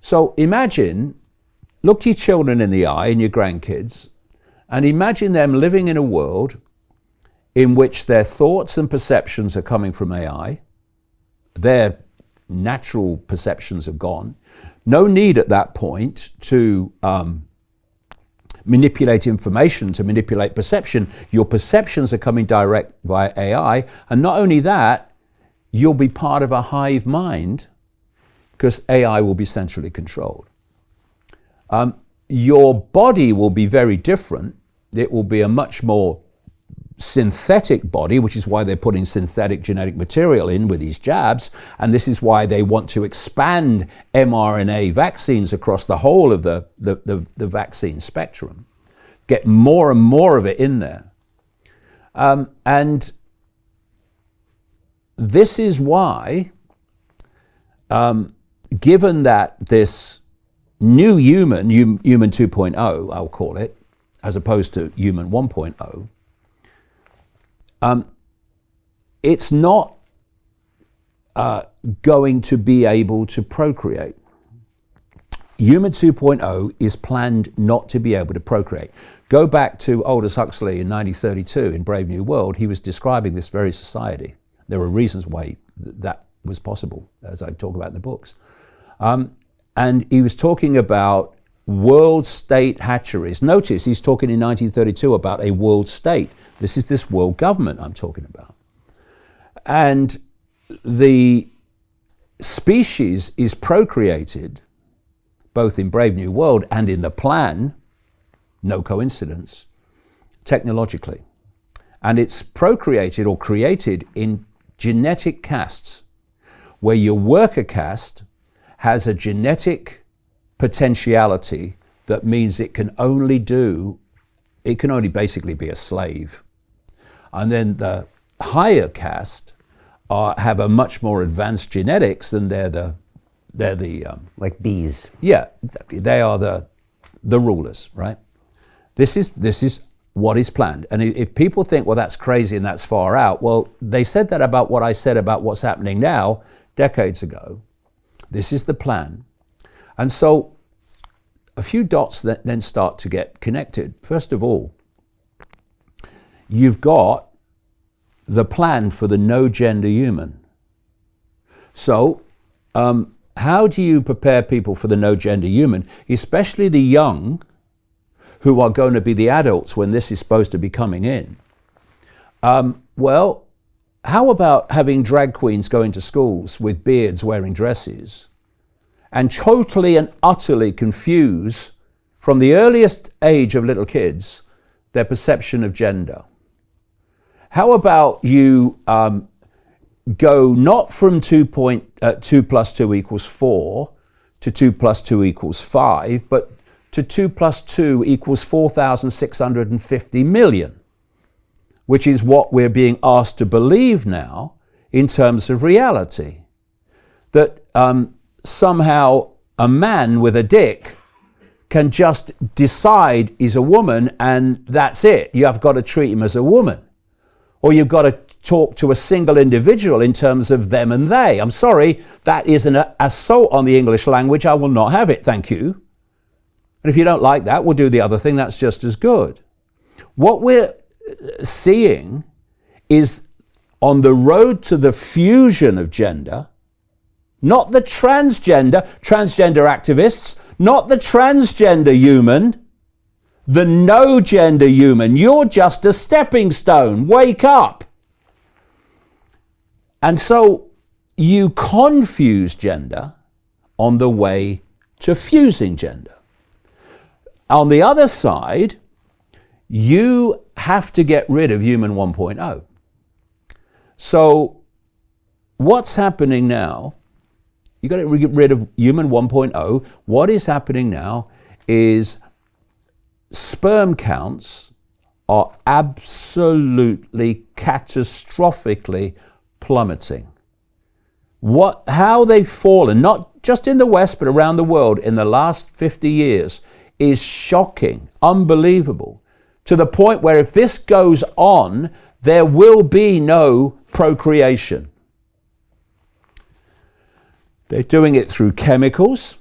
So imagine, look your children in the eye and your grandkids, and imagine them living in a world in which their thoughts and perceptions are coming from AI. Their natural perceptions are gone. No need at that point to manipulate information, to manipulate perception. Your perceptions are coming direct via AI. And not only that, you'll be part of a hive mind because AI will be centrally controlled. Your body will be very different. It will be a much more synthetic body, which is why they're putting synthetic genetic material in with these jabs. And this is why they want to expand mRNA vaccines across the whole of the vaccine spectrum. Get more and more of it in there. And this is why, given that this new human 2.0, I'll call it, as opposed to human 1.0, it's not going to be able to procreate. Human 2.0 is planned not to be able to procreate. Go back to Aldous Huxley in 1932 in Brave New World. He was describing this very society. There were reasons why that was possible, as I talk about in the books. And he was talking about world state hatcheries. Notice he's talking in 1932 about a world state. This is this world government I'm talking about. And the species is procreated, both in Brave New World and in the plan, no coincidence, technologically. And it's procreated or created in genetic castes, where your worker caste has a genetic potentiality that means it can only basically be a slave. And then the higher caste have a much more advanced genetics, and they're the like bees. Yeah, exactly. They are the rulers, right? This is what is planned. And if people think, well, that's crazy and that's far out, well, they said that about what I said about what's happening now decades ago. This is the plan. And so a few dots that then start to get connected. First of all, you've got the plan for the no-gender human. So how do you prepare people for the no-gender human, especially the young, who are going to be the adults when this is supposed to be coming in? Well, how about having drag queens going to schools with beards wearing dresses and totally and utterly confuse, from the earliest age of little kids, their perception of gender? How about you go not from 2 plus 2 equals 4 to 2 plus 2 equals 5, but to 2 plus 2 equals 4,650 million, which is what we're being asked to believe now in terms of reality. That somehow a man with a dick can just decide he's a woman and that's it. You have got to treat him as a woman. Or you've got to talk to a single individual in terms of them and they. I'm sorry, that is an assault on the English language. I will not have it, thank you. And if you don't like that, we'll do the other thing. That's just as good. What we're seeing is on the road to the fusion of gender, not the transgender activists, not the transgender human, the no gender human. You're just a stepping stone. Wake up. And so you confuse gender on the way to fusing gender. On the other side, you have to get rid of human 1.0. So what's happening now? You got to get rid of human 1.0. What is happening now is sperm counts are absolutely catastrophically plummeting. How they've fallen, not just in the West, but around the world in the last 50 years, is shocking, unbelievable, to the point where if this goes on, there will be no procreation. They're doing it through chemicals.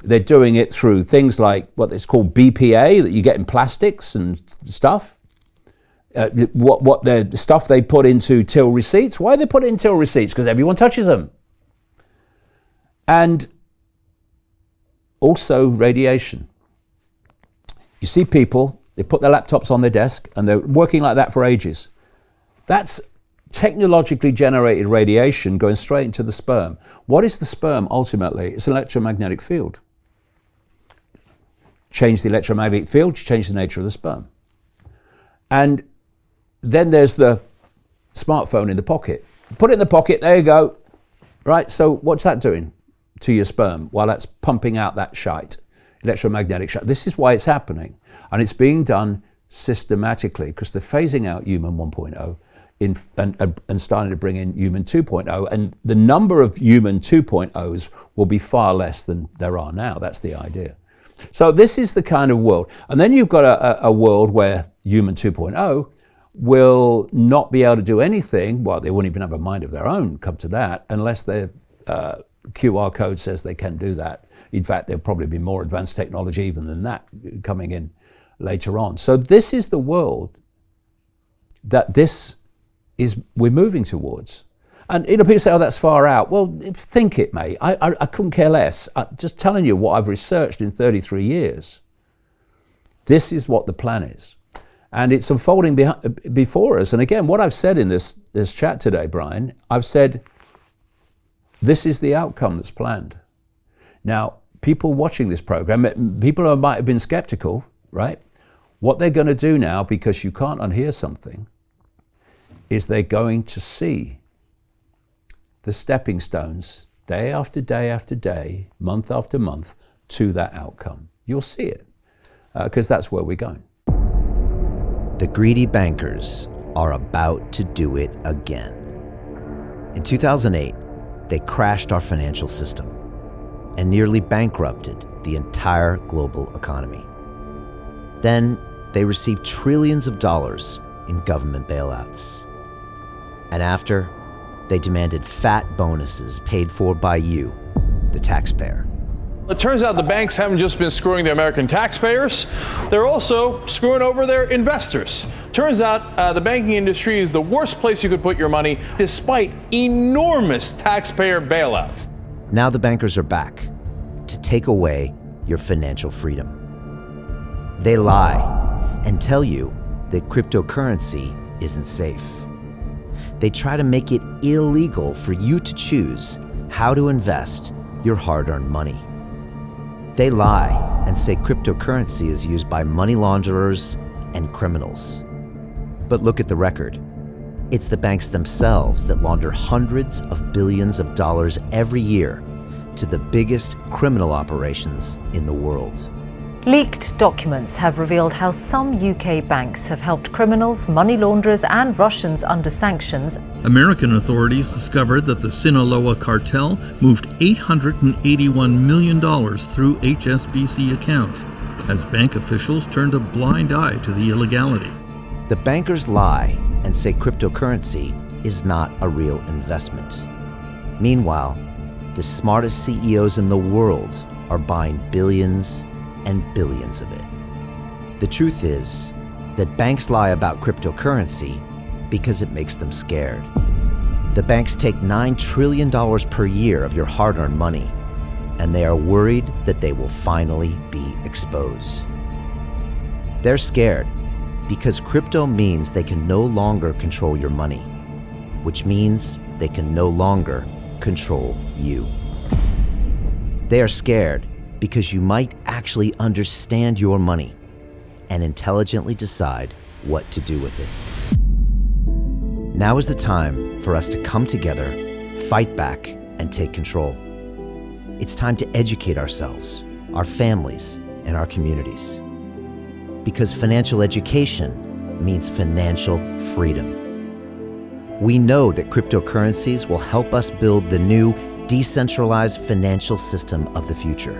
They're doing it through things like what is called BPA that you get in plastics and stuff. What the stuff they put into till receipts. Why do they put it in till receipts? Because everyone touches them. And also radiation. You see people, they put their laptops on their desk and they're working like that for ages. That's technologically generated radiation going straight into the sperm. What is the sperm ultimately? It's an electromagnetic field. Change the electromagnetic field, change the nature of the sperm. And then there's the smartphone in the pocket. Put it in the pocket, there you go. Right, so what's that doing to your sperm while that's pumping out that shite, electromagnetic shite? This is why it's happening. And it's being done systematically because they're phasing out human 1.0 and starting to bring in human 2.0. And the number of human 2.0s will be far less than there are now. That's the idea. So this is the kind of world. And then you've got a world where human 2.0 will not be able to do anything. Well, they won't even have a mind of their own, come to that, unless their QR code says they can do that. In fact, there'll probably be more advanced technology even than that coming in later on. So this is the world that we're moving towards. And people say, oh, that's far out. Well, think it, mate. I couldn't care less. I'm just telling you what I've researched in 33 years. This is what the plan is. And it's unfolding before us. And again, what I've said in this chat today, Brian, I've said, this is the outcome that's planned. Now, people watching this program, people who might have been skeptical, right? What they're going to do now, because you can't unhear something, is they're going to see the stepping stones day after day after day, month after month, to that outcome. You'll see it, because that's where we're going. The greedy bankers are about to do it again. In 2008, they crashed our financial system and nearly bankrupted the entire global economy. Then they received trillions of dollars in government bailouts. And after, they demanded fat bonuses paid for by you, the taxpayer. It turns out the banks haven't just been screwing the American taxpayers, they're also screwing over their investors. Turns out the banking industry is the worst place you could put your money, despite enormous taxpayer bailouts. Now the bankers are back to take away your financial freedom. They lie and tell you that cryptocurrency isn't safe. They try to make it illegal for you to choose how to invest your hard-earned money. They lie and say cryptocurrency is used by money launderers and criminals. But look at the record. It's the banks themselves that launder hundreds of billions of dollars every year to the biggest criminal operations in the world. Leaked documents have revealed how some UK banks have helped criminals, money launderers and Russians under sanctions. American authorities discovered that the Sinaloa cartel moved $881 million through HSBC accounts as bank officials turned a blind eye to the illegality. The bankers lie and say cryptocurrency is not a real investment. Meanwhile, the smartest CEOs in the world are buying billions and billions of it. The truth is that banks lie about cryptocurrency because it makes them scared. The banks take $9 trillion per year of your hard-earned money, and they are worried that they will finally be exposed. They're scared because crypto means they can no longer control your money, which means they can no longer control you. They are scared because you might actually understand your money and intelligently decide what to do with it. Now is the time for us to come together, fight back, and take control. It's time to educate ourselves, our families, and our communities. Because financial education means financial freedom. We know that cryptocurrencies will help us build the new decentralized financial system of the future.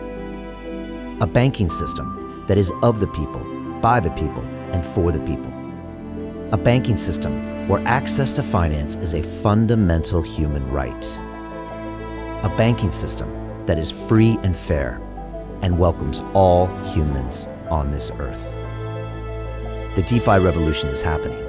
A banking system that is of the people, by the people, and for the people. A banking system where access to finance is a fundamental human right. A banking system that is free and fair, and welcomes all humans on this earth. The DeFi revolution is happening.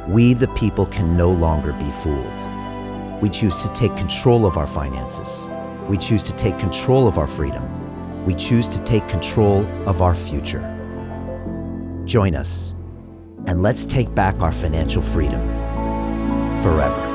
We, the people, can no longer be fooled. We choose to take control of our finances. We choose to take control of our freedom. We choose to take control of our future. Join us, and let's take back our financial freedom forever.